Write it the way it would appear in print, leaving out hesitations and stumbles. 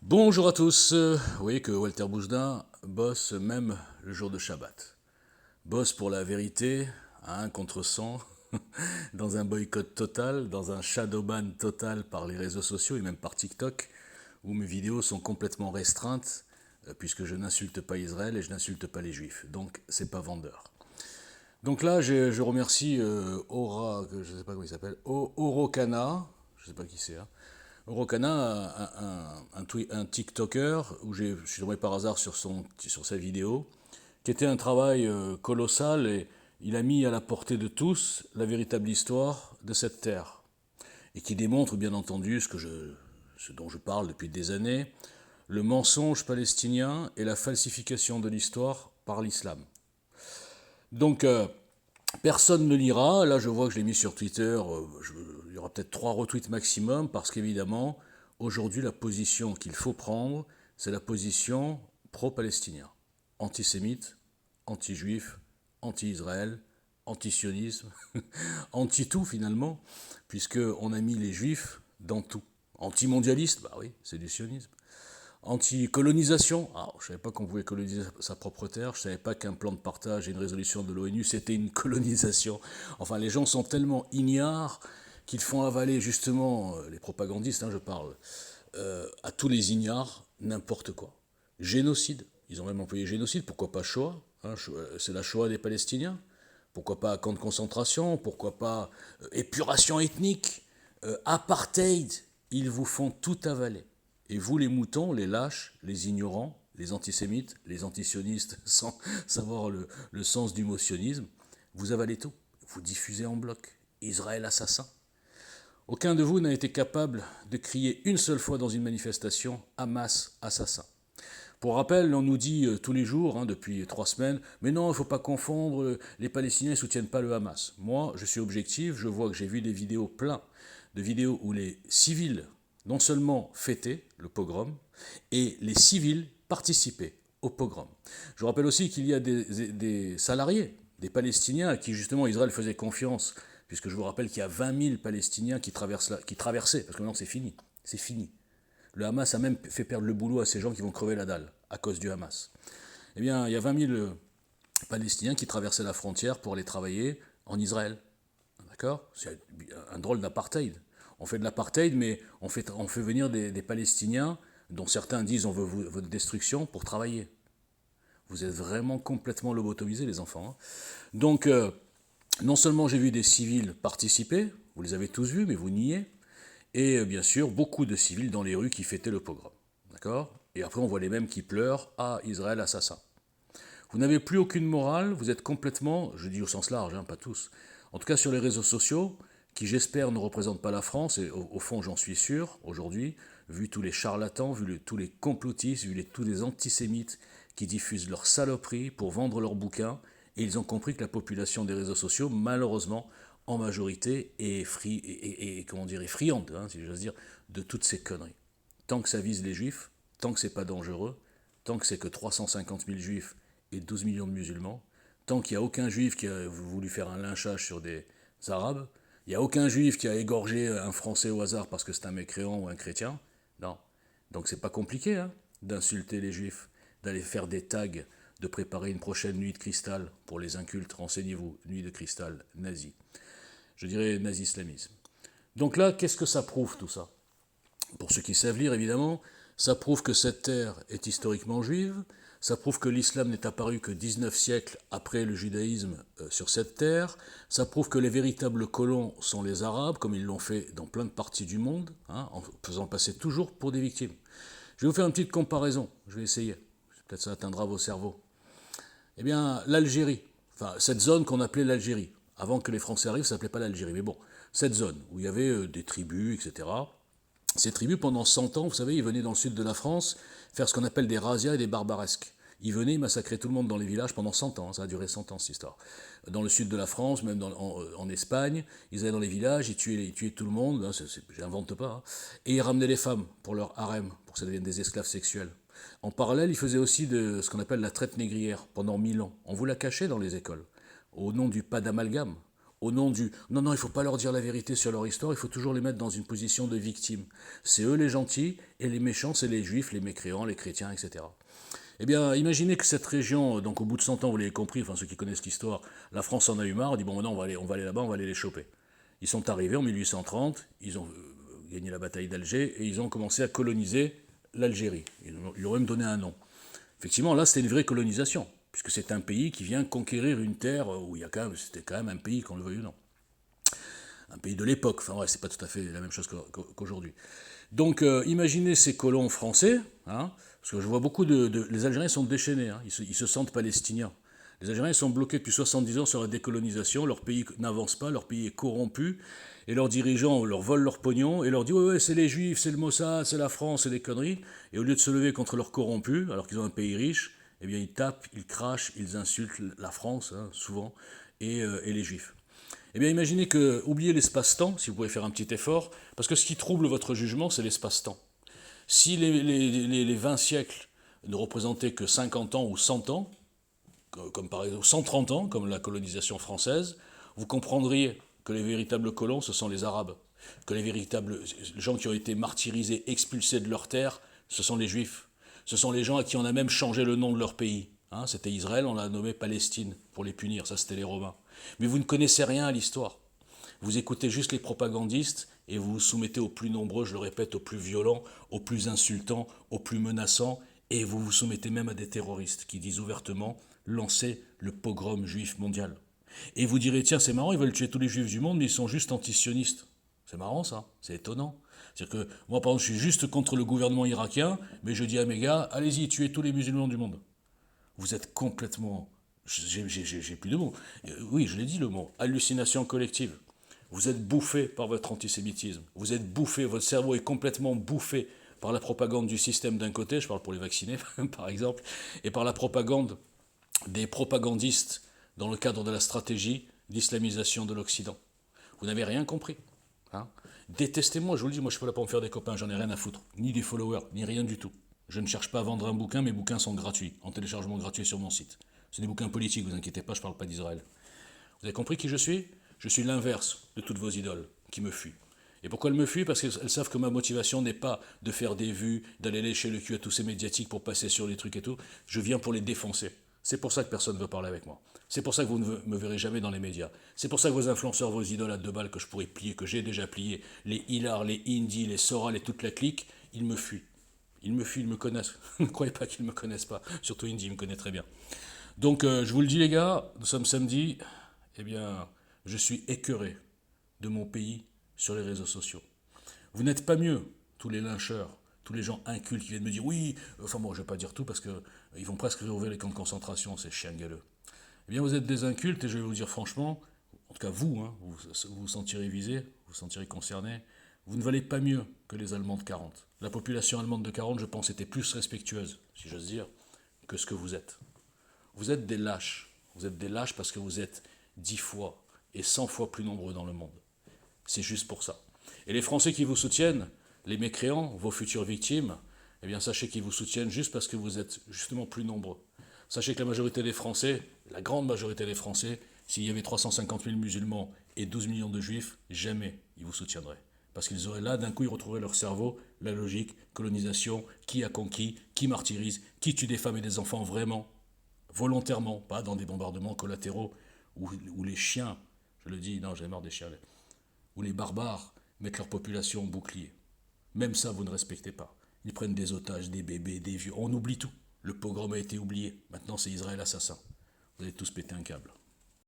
Bonjour à tous. Vous voyez que Walter Boujna bosse même le jour de Shabbat. Bosse pour la vérité, à 1 contre 100, dans un boycott total, dans un shadowban total par les réseaux sociaux et même par TikTok, où mes vidéos sont complètement restreintes, puisque je n'insulte pas Israël et je n'insulte pas les Juifs. Donc c'est pas vendeur. Donc là, je remercie Aura, que je ne sais pas comment il s'appelle, Orokana, je ne sais pas qui c'est, hein. Orokana, un TikToker, où je suis tombé par hasard sur sa vidéo, qui était un travail colossal, et il a mis à la portée de tous la véritable histoire de cette terre, et qui démontre bien entendu ce dont je parle depuis des années, le mensonge palestinien et la falsification de l'histoire par l'islam. Donc, personne ne lira. Là, je vois que je l'ai mis sur Twitter. Il y aura peut-être 3 retweets maximum, parce qu'évidemment, aujourd'hui, la position qu'il faut prendre, c'est la position pro-palestinien. Antisémite, anti-juif, anti-Israël, anti-sionisme, anti-tout finalement, puisqu'on a mis les juifs dans tout. Anti-mondialiste, bah oui, c'est du sionisme. Anti-colonisation, je ne savais pas qu'on pouvait coloniser sa propre terre, je ne savais pas qu'un plan de partage et une résolution de l'ONU, c'était une colonisation. Enfin, les gens sont tellement ignares qu'ils font avaler justement, les propagandistes, je parle, à tous les ignares, n'importe quoi. Génocide, ils ont même employé génocide, pourquoi pas Shoah, c'est la Shoah des Palestiniens. Pourquoi pas camp de concentration, pourquoi pas épuration ethnique, apartheid, ils vous font tout avaler. Et vous, les moutons, les lâches, les ignorants, les antisémites, les antisionistes, sans savoir le sens du mot sionisme, vous avalez tout. Vous diffusez en bloc. Israël assassin. Aucun de vous n'a été capable de crier une seule fois dans une manifestation « Hamas assassin ». Pour rappel, on nous dit tous les jours, depuis 3 semaines, mais non, il ne faut pas confondre, les Palestiniens ne soutiennent pas le Hamas. Moi, je suis objectif, je vois que j'ai vu des vidéos, plein de vidéos où les civils non seulement fêtaient le pogrom, et les civils participaient au pogrom. Je rappelle aussi qu'il y a des salariés, des Palestiniens à qui justement Israël faisait confiance, puisque je vous rappelle qu'il y a 20 000 Palestiniens qui traversaient, parce que maintenant c'est fini, c'est fini. Le Hamas a même fait perdre le boulot à ces gens qui vont crever la dalle à cause du Hamas. Eh bien, il y a 20 000 Palestiniens qui traversaient la frontière pour aller travailler en Israël. D'accord ? C'est un drôle d'apartheid. On fait de l'apartheid, mais on fait venir des Palestiniens, dont certains disent on veut votre destruction, pour travailler. Vous êtes vraiment complètement lobotomisés, les enfants. Donc, non seulement j'ai vu des civils participer, vous les avez tous vus, mais vous niez, et bien sûr, beaucoup de civils dans les rues qui fêtaient le pogrom. D'accord ? Et après, on voit les mêmes qui pleurent « Ah, Israël assassin ». Vous n'avez plus aucune morale, vous êtes complètement, je dis au sens large, pas tous, en tout cas sur les réseaux sociaux, qui j'espère ne représentent pas la France, et au fond j'en suis sûr, aujourd'hui, vu tous les charlatans, vu tous les complotistes, vu tous les antisémites qui diffusent leurs saloperies pour vendre leurs bouquins, et ils ont compris que la population des réseaux sociaux, malheureusement, en majorité, est friande, si j'ose dire, de toutes ces conneries. Tant que ça vise les juifs, tant que c'est pas dangereux, tant que c'est que 350 000 juifs et 12 millions de musulmans, tant qu'il n'y a aucun juif qui a voulu faire un lynchage sur des arabes, il n'y a aucun juif qui a égorgé un Français au hasard parce que c'est un mécréant ou un chrétien, non. Donc c'est pas compliqué d'insulter les juifs, d'aller faire des tags, de préparer une prochaine nuit de cristal pour les incultes, renseignez-vous, nuit de cristal nazi. Je dirais nazi-islamisme. Donc là, qu'est-ce que ça prouve tout ça ? Pour ceux qui savent lire, évidemment, ça prouve que cette terre est historiquement juive, ça prouve que l'islam n'est apparu que 19 siècles après le judaïsme sur cette terre, ça prouve que les véritables colons sont les Arabes, comme ils l'ont fait dans plein de parties du monde, en faisant passer toujours pour des victimes. Je vais vous faire une petite comparaison, je vais essayer, peut-être ça atteindra vos cerveaux. Eh bien, l'Algérie, cette zone qu'on appelait l'Algérie, avant que les Français arrivent, ça ne s'appelait pas l'Algérie, mais bon, cette zone où il y avait des tribus, etc., ces tribus, pendant 100 ans, vous savez, ils venaient dans le sud de la France faire ce qu'on appelle des razzias et des barbaresques. Ils venaient massacrer tout le monde dans les villages pendant 100 ans, ça a duré 100 ans cette histoire. Dans le sud de la France, même en Espagne, ils allaient dans les villages, ils tuaient tout le monde, j'invente pas, et ils ramenaient les femmes pour leur harem, pour que ça devienne des esclaves sexuels. En parallèle, ils faisaient aussi de ce qu'on appelle la traite négrière pendant 1000 ans. On vous l'a caché dans les écoles, au nom du pas d'amalgame, au nom du... Non, non, il ne faut pas leur dire la vérité sur leur histoire, il faut toujours les mettre dans une position de victime. C'est eux les gentils, et les méchants, c'est les juifs, les mécréants, les chrétiens, etc. Eh bien, imaginez que cette région, donc au bout de 100 ans, vous l'avez compris, enfin ceux qui connaissent l'histoire, la France en a eu marre, dit bon maintenant on va aller là-bas, on va aller les choper. Ils sont arrivés en 1830, ils ont gagné la bataille d'Alger, et ils ont commencé à coloniser l'Algérie. Ils lui ont même donné un nom. Effectivement, là c'était une vraie colonisation, puisque c'est un pays qui vient conquérir une terre où il y a c'était quand même un pays, qu'on le veuille ou non. Un pays de l'époque, enfin ouais, c'est pas tout à fait la même chose qu'aujourd'hui. Donc imaginez ces colons français, hein, parce que je vois beaucoup les Algériens sont déchaînés, hein, ils se sentent palestiniens. Les Algériens sont bloqués depuis 70 ans sur la décolonisation, leur pays n'avance pas, leur pays est corrompu, et leurs dirigeants leur volent leur pognon, et leur disent ouais, c'est les Juifs, c'est le Mossad, c'est la France, c'est des conneries, et au lieu de se lever contre leurs corrompus, alors qu'ils ont un pays riche, eh bien ils tapent, ils crachent, ils insultent la France, hein, souvent, et les Juifs. Eh bien, imaginez que, oubliez l'espace-temps, si vous pouvez faire un petit effort, parce que ce qui trouble votre jugement, c'est l'espace-temps. Si les 20 siècles ne représentaient que 50 ans ou 100 ans, comme par exemple 130 ans, comme la colonisation française, vous comprendriez que les véritables colons, ce sont les Arabes, que les véritables gens qui ont été martyrisés, expulsés de leur terre, ce sont les Juifs. Ce sont les gens à qui on a même changé le nom de leur pays. Hein, c'était Israël, on l'a nommé Palestine pour les punir, ça c'était les Romains. Mais vous ne connaissez rien à l'histoire. Vous écoutez juste les propagandistes et vous vous soumettez aux plus nombreux, je le répète, aux plus violents, aux plus insultants, aux plus menaçants, et vous vous soumettez même à des terroristes qui disent ouvertement lancer le pogrom juif mondial. Et vous direz, tiens, c'est marrant, ils veulent tuer tous les juifs du monde, mais ils sont juste antisionistes. C'est marrant ça, c'est étonnant. C'est-à-dire que moi, par exemple, je suis juste contre le gouvernement irakien, mais je dis à mes gars, allez-y, tuez tous les musulmans du monde. Vous êtes complètement... J'ai plus de mots. Oui, je l'ai dit le mot. Hallucination collective. Vous êtes bouffé par votre antisémitisme. Vous êtes bouffé, votre cerveau est complètement bouffé par la propagande du système d'un côté, je parle pour les vaccinés par exemple, et par la propagande des propagandistes dans le cadre de la stratégie d'islamisation de l'Occident. Vous n'avez rien compris. Hein. Détestez-moi, je vous le dis, moi je suis pas là pour me faire des copains, j'en ai rien à foutre. Ni des followers, ni rien du tout. Je ne cherche pas à vendre un bouquin, mes bouquins sont gratuits, en téléchargement gratuit sur mon site. C'est des bouquins politiques, vous inquiétez pas, je ne parle pas d'Israël. Vous avez compris qui je suis? Je suis l'inverse de toutes vos idoles, qui me fuient. Et pourquoi elles me fuient? Parce qu'elles savent que ma motivation n'est pas de faire des vues, d'aller lécher le cul à tous ces médiatiques pour passer sur les trucs et tout. Je viens pour les défoncer. C'est pour ça que personne ne veut parler avec moi. C'est pour ça que vous ne me verrez jamais dans les médias. C'est pour ça que vos influenceurs, vos idoles à 2 balles que je pourrais plier, que j'ai déjà plié, les Hilar, les Indy, les Soral et toute la clique, ils me fuient. Ils me fuient, ils me connaissent. Ne croyez pas qu'ils ne me connaissent pas. Surtout Indy, il me connaît très bien. Donc, je vous le dis les gars, nous sommes samedi, eh bien, je suis écœuré de mon pays sur les réseaux sociaux. Vous n'êtes pas mieux, tous les lyncheurs, tous les gens incultes qui viennent me dire oui, enfin bon, je ne vais pas dire tout parce qu'ils vont presque réouvrir les camps de concentration, ces chiens galeux. Eh bien, vous êtes des incultes et je vais vous dire franchement, en tout cas vous, hein, vous sentirez visé, vous vous sentirez concerné, vous ne valez pas mieux que les Allemands de 40. La population allemande de 40, je pense, était plus respectueuse, si j'ose dire, que ce que vous êtes. Vous êtes des lâches. Vous êtes des lâches parce que vous êtes 10 fois et 100 fois plus nombreux dans le monde. C'est juste pour ça. Et les Français qui vous soutiennent, les mécréants, vos futures victimes, eh bien sachez qu'ils vous soutiennent juste parce que vous êtes justement plus nombreux. Sachez que la majorité des Français, la grande majorité des Français, s'il y avait 350 000 musulmans et 12 millions de juifs, jamais ils vous soutiendraient. Parce qu'ils auraient là, d'un coup, ils retrouveraient leur cerveau, la logique, colonisation, qui a conquis, qui martyrise, qui tue des femmes et des enfants vraiment, volontairement, pas dans des bombardements collatéraux où les chiens, je le dis, non, j'ai marre des chiens, où les barbares mettent leur population au bouclier. Même ça, vous ne respectez pas. Ils prennent des otages, des bébés, des vieux. On oublie tout. Le pogrom a été oublié. Maintenant, c'est Israël assassin. Vous allez tous péter un câble.